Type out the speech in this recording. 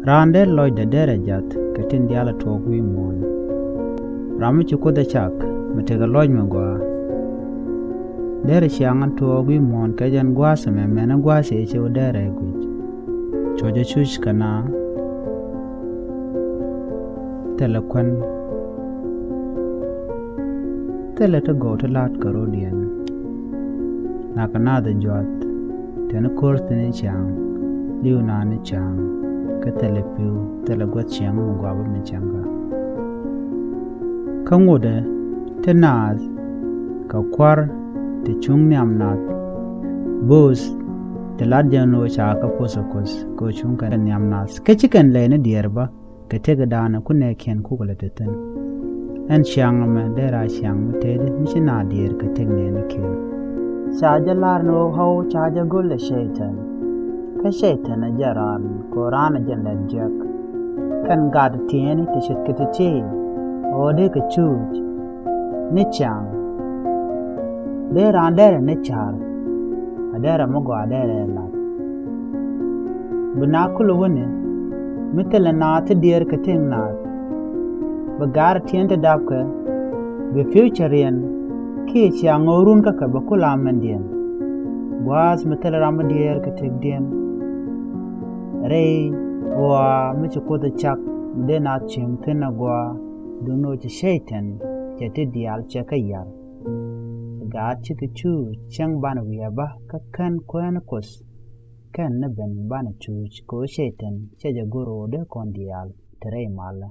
Rande loy de derejat katin diala togwi mon. Ramu chuko de chak metega loy mengwa. Dere chiangan togwi mon kajan gwasa me mena gwasa eche o dere gwich. Choja chuch kana telekwen tele to go to lat karodian. Nakana de jot tena kor tene chang liu na ne chang ka tele piu tele gwat chang mugwa ba me changa. Kangode tenaz ka kwar te chung nyam nat bus te ladjano cha ka posokos ko chung ka nyam nas ke chicken le ne dierba ke tega dana ku ne ken ku gole teten en chang me dera chang me te michina dier ka tegne ne ken chaja lar no ho chaja gol shaitan ka shaitan jaran quran jan jak kan gad tieni te shit ke te ode ke chuj ne chang dera andere ne char adera mogo adera lat bunakulu wone mitela na te dier ka ting na bagar tiente dabke be futurean ki chiang orun ka ka bakula mendien was mitela ramadier ka tek dien re wa michu ko de chak de na chim tena gwa duno chi shaitan che te dial che ka yar ga chi ke chu chang ban wi ba ka kan kwen kos kan na ben ban chu ko shaitan che ja goro de kon dial tere mala